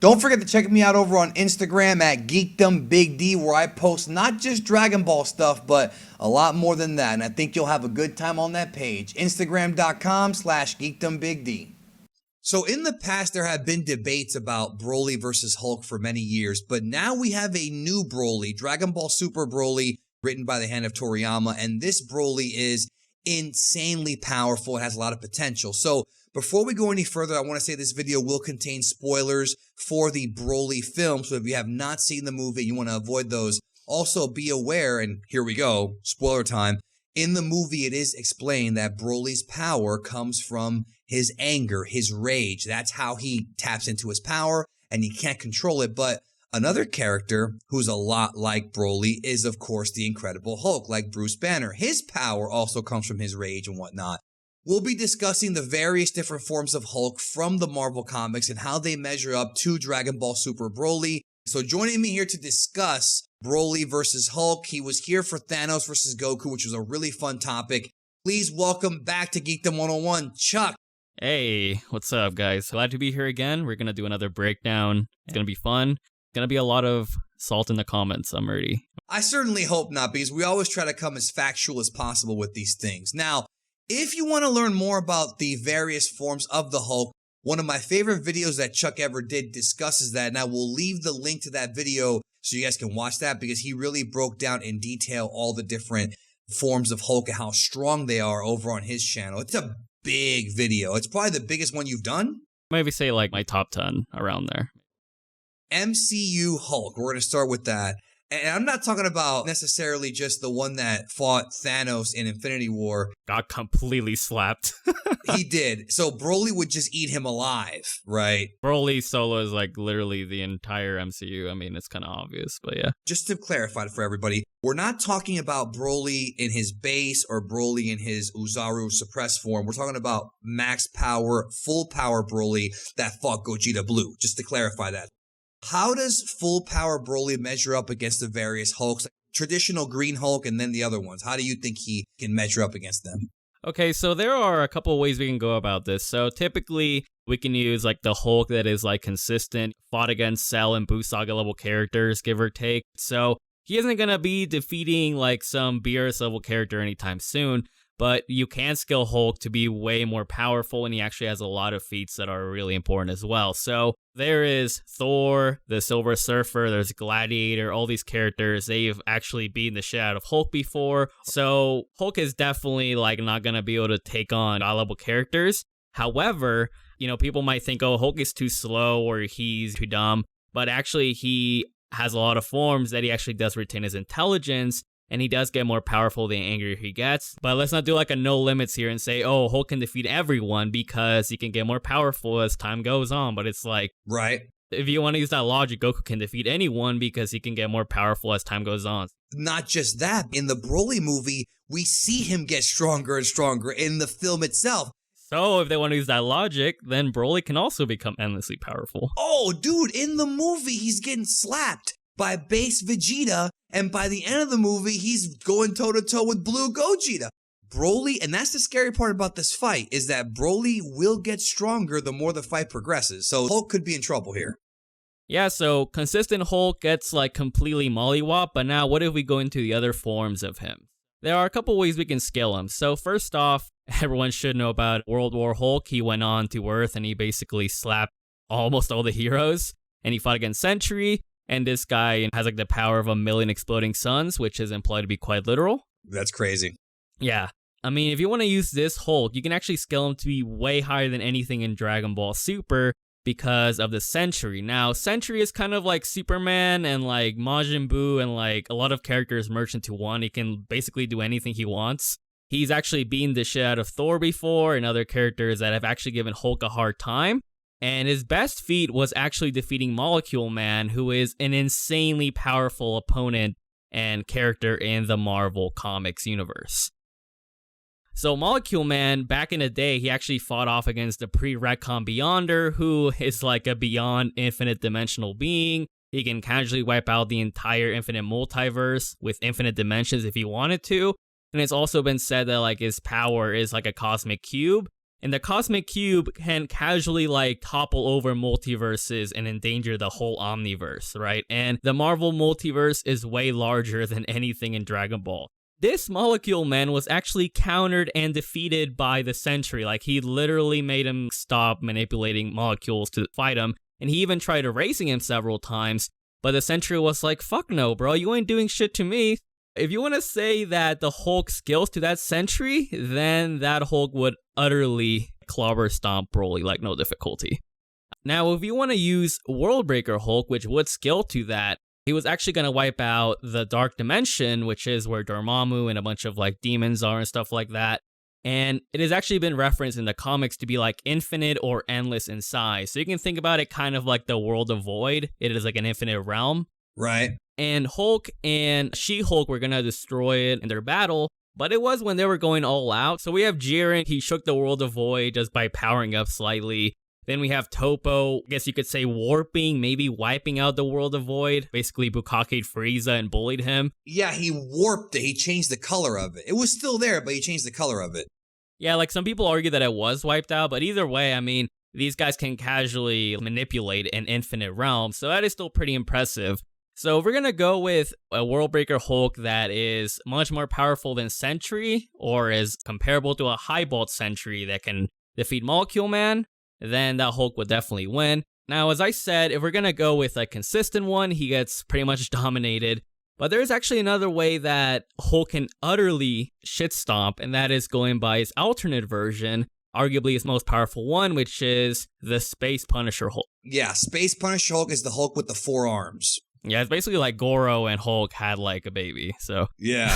Don't forget to check me out over on Instagram at GeekdomBigD, where I post not just Dragon Ball stuff, but a lot more than that. And I think you'll have a good time on that page. Instagram.com/GeekdomBigD. So in the past, there have been debates about Broly versus Hulk for many years, but now we have a new Broly, Dragon Ball Super Broly, written by the hand of Toriyama, and this Broly is insanely powerful. It has a lot of potential. So before we go any further, I want to say this video will contain spoilers for the Broly film, so if you have not seen the movie, you want to avoid those. Also, be aware, and here we go, spoiler time. In the movie, it is explained that Broly's power comes from his anger, his rage. That's how he taps into his power, and he can't control it. But another character who's a lot like Broly is, of course, the Incredible Hulk, like Bruce Banner. His power also comes from his rage and whatnot. We'll be discussing the various different forms of Hulk from the Marvel Comics and how they measure up to Dragon Ball Super Broly. So joining me here to discuss Broly versus Hulk, he was here for Thanos versus Goku, which was a really fun topic. Please welcome back to Geekdom 101, Chuck. Hey, what's up, guys? Glad to be here again. We're going to do another breakdown. It's going to be fun. It's going to be a lot of salt in the comments. I'm ready. I certainly hope not, because we always try to come as factual as possible with these things. Now, if you want to learn more about the various forms of the Hulk, one of my favorite videos that Chuck ever did discusses that, and I will leave the link to that video so you guys can watch that, because he really broke down in detail all the different forms of Hulk and how strong they are over on his channel. It's a big video. It's probably the biggest one you've done. Maybe say like my top 10 around there. MCU Hulk. We're going to start with that. And I'm not talking about necessarily just the one that fought Thanos in Infinity War. Got completely slapped. He did. So Broly would just eat him alive, right? Broly solo is like literally the entire MCU. I mean, it's kind of obvious, but yeah. Just to clarify it for everybody, we're not talking about Broly in his base or Broly in his Uzaru suppressed form. We're talking about max power, full power Broly that fought Gogeta Blue, just to clarify that. How does full power Broly measure up against the various Hulks? Traditional Green Hulk and then the other ones. How do you think he can measure up against them? Okay, so there are a couple of ways we can go about this. So typically, we can use like the Hulk that is like consistent, fought against Cell and Boo Saga level characters, give or take. So he isn't going to be defeating like some BRS level character anytime soon, but you can scale Hulk to be way more powerful, and he actually has a lot of feats that are really important as well. So there is Thor, the Silver Surfer, there's Gladiator, all these characters, they've actually beaten the shit out of Hulk before. So Hulk is definitely like not going to be able to take on high-level characters. However, you know, people might think, oh, Hulk is too slow or he's too dumb, but actually he has a lot of forms that he actually does retain his intelligence, and he does get more powerful the angrier he gets. But let's not do like a no limits here and say, oh, Hulk can defeat everyone because he can get more powerful as time goes on. But it's like, right. If you want to use that logic, Goku can defeat anyone because he can get more powerful as time goes on. Not just that, in the Broly movie, we see him get stronger and stronger in the film itself. So if they want to use that logic, then Broly can also become endlessly powerful. Oh, dude, in the movie, he's getting slapped by base Vegeta, and by the end of the movie, he's going toe-to-toe with Blue Gogeta. Broly, and that's the scary part about this fight, is that Broly will get stronger the more the fight progresses, so Hulk could be in trouble here. Yeah, so consistent Hulk gets like completely mollywop, but now what if we go into the other forms of him? There are a couple ways we can scale him. So first off, everyone should know about World War Hulk. He went on to Earth and he basically slapped almost all the heroes, and he fought against Sentry. And this guy has like the power of 1,000,000 exploding suns, which is implied to be quite literal. That's crazy. Yeah. I mean, if you want to use this Hulk, you can actually scale him to be way higher than anything in Dragon Ball Super because of the Sentry. Now, Sentry is kind of like Superman and like Majin Buu and like a lot of characters merged into one. He can basically do anything he wants. He's actually beaten the shit out of Thor before and other characters that have actually given Hulk a hard time. And his best feat was actually defeating Molecule Man, who is an insanely powerful opponent and character in the Marvel Comics universe. So Molecule Man, back in the day, he actually fought off against the pre-retcon Beyonder, who is like a beyond infinite dimensional being. He can casually wipe out the entire infinite multiverse with infinite dimensions if he wanted to. And it's also been said that like his power is like a cosmic cube. And the Cosmic Cube can casually like topple over multiverses and endanger the whole omniverse, right? And the Marvel multiverse is way larger than anything in Dragon Ball. This molecule man was actually countered and defeated by the Sentry. Like, he literally made him stop manipulating molecules to fight him. And he even tried erasing him several times. But the Sentry was like, fuck no, bro, you ain't doing shit to me. If you want to say that the Hulk skills to that Sentry, then that Hulk would utterly clobber stomp Broly like no difficulty. Now, if you want to use Worldbreaker Hulk, which would skill to that, he was actually going to wipe out the Dark Dimension, which is where Dormammu and a bunch of like demons are and stuff like that. And it has actually been referenced in the comics to be like infinite or endless in size. So you can think about it kind of like the World of Void. It is like an infinite realm. Right. And Hulk and She-Hulk were going to destroy it in their battle, but it was when they were going all out. So we have Jiren, he shook the World of Void just by powering up slightly. Then we have Topo, I guess you could say warping, maybe wiping out the World of Void. Basically Bukake Frieza and bullied him. Yeah, he warped it. He changed the color of it. It was still there, but he changed the color of it. Yeah, like some people argue that it was wiped out, but either way, I mean, these guys can casually manipulate an infinite realm, so that is still pretty impressive. So if we're going to go with a Worldbreaker Hulk that is much more powerful than Sentry, or is comparable to a Highbolt Sentry that can defeat Molecule Man, then that Hulk would definitely win. Now, as I said, if we're going to go with a consistent one, he gets pretty much dominated. But there's actually another way that Hulk can utterly shit stomp, and that is going by his alternate version, arguably his most powerful one, which is the Space Punisher Hulk. Yeah, Space Punisher Hulk is the Hulk with the 4 arms. Yeah, it's basically like Goro and Hulk had like a baby, so. Yeah.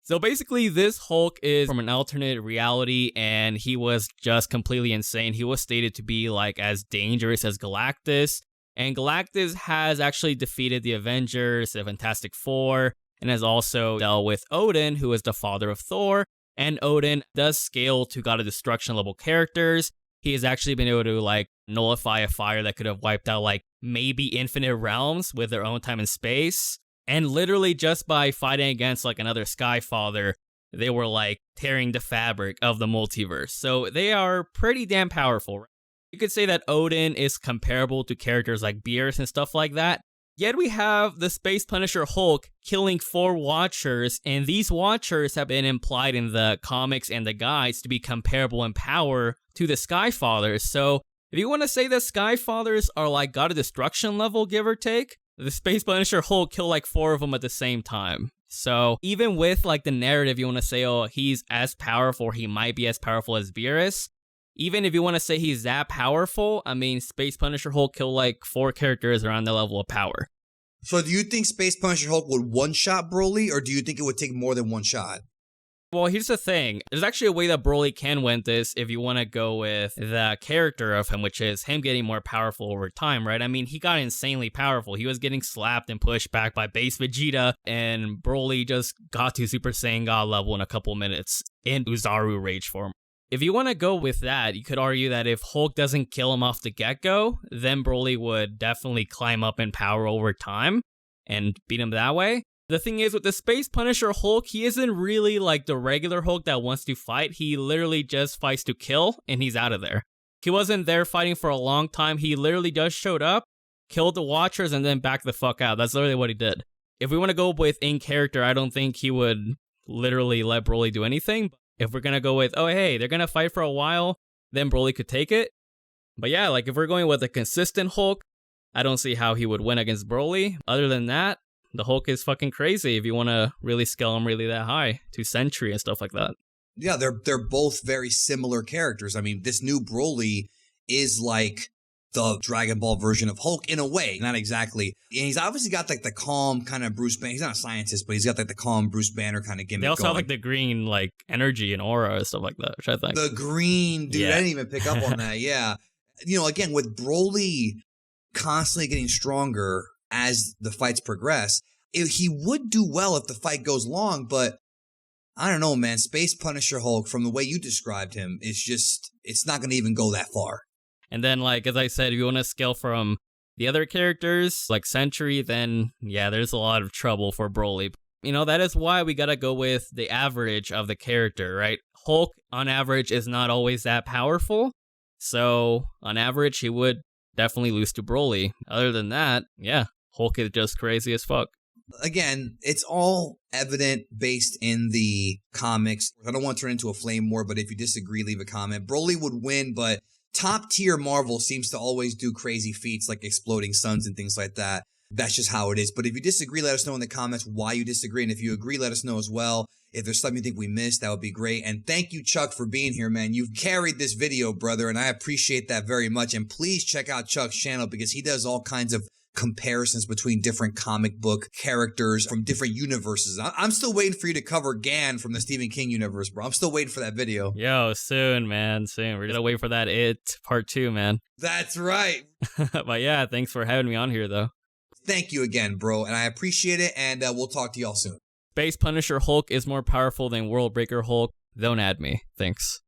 So basically, this Hulk is from an alternate reality, and he was just completely insane. He was stated to be like as dangerous as Galactus, and Galactus has actually defeated the Avengers, the Fantastic Four, and has also dealt with Odin, who is the father of Thor, and Odin does scale to God of Destruction level characters. He has actually been able to like nullify a fire that could have wiped out like maybe infinite realms with their own time and space. And literally just by fighting against like another Skyfather, they were like tearing the fabric of the multiverse. So they are pretty damn powerful. You could say that Odin is comparable to characters like Beerus and stuff like that. Yet we have the Space Punisher Hulk killing 4 Watchers, and these Watchers have been implied in the comics and the guides to be comparable in power to the Skyfathers. So if you want to say that Skyfathers are like God of Destruction level, give or take, the Space Punisher Hulk killed like 4 of them at the same time. So even with like the narrative, you want to say, oh, he's as powerful, or he might be as powerful as Beerus. Even if you want to say he's that powerful, I mean, Space Punisher Hulk killed like 4 characters around the level of power. So do you think Space Punisher Hulk would one-shot Broly, or do you think it would take more than one shot? Well, here's the thing. There's actually a way that Broly can win this if you want to go with the character of him, which is him getting more powerful over time, right? I mean, he got insanely powerful. He was getting slapped and pushed back by base Vegeta, and Broly just got to Super Saiyan God level in a couple minutes in Uzaru Rage form. If you want to go with that, you could argue that if Hulk doesn't kill him off the get-go, then Broly would definitely climb up in power over time and beat him that way. The thing is, with the Space Punisher Hulk, he isn't really like the regular Hulk that wants to fight. He literally just fights to kill, and he's out of there. He wasn't there fighting for a long time. He literally just showed up, killed the Watchers, and then backed the fuck out. That's literally what he did. If we want to go with in character, I don't think he would literally let Broly do anything. If we're going to go with, oh, hey, they're going to fight for a while, then Broly could take it. But yeah, like if we're going with a consistent Hulk, I don't see how he would win against Broly. Other than that, the Hulk is fucking crazy if you want to really scale him really that high to Sentry and stuff like that. Yeah, they're both very similar characters. I mean, this new Broly is like the Dragon Ball version of Hulk in a way, not exactly. And he's obviously got like the calm kind of Bruce Banner. He's not a scientist, but he's got like the calm Bruce Banner kind of gimmick. They also going. have like the green like energy and aura and stuff like that, which I think. The green, dude, I didn't even pick up on that. Yeah. You know, again, with Broly constantly getting stronger as the fights progress, he would do well if the fight goes long, but I don't know, man. Space Punisher Hulk, from the way you described him, is just, it's not going to even go that far. And then, like, as I said, if you want to scale from the other characters, like Sentry, then, yeah, there's a lot of trouble for Broly. You know, that is why we gotta go with the average of the character, right? Hulk, on average, is not always that powerful. So, on average, he would definitely lose to Broly. Other than that, yeah, Hulk is just crazy as fuck. Again, it's all evident based in the comics. I don't want to turn into a flame war, but if you disagree, leave a comment. Broly would win, but top tier Marvel seems to always do crazy feats like exploding suns and things like that. That's just how it is. But if you disagree, let us know in the comments why you disagree. And if you agree, let us know as well. If there's something you think we missed, that would be great. And thank you, Chuck, for being here, man. You've carried this video, brother, and I appreciate that very much. And please check out Chuck's channel because he does all kinds of comparisons between different comic book characters from different universes. I'm still waiting for you to cover Gan from the Stephen King universe, bro. I'm still waiting for that video. Yo, soon, man. Soon. We're gonna wait for that It Part 2, man. That's right. But yeah, thanks for having me on here, though. Thank you again, bro. And I appreciate it. And we'll talk to y'all soon. Space Punisher Hulk is more powerful than World Breaker Hulk. Don't add me. Thanks.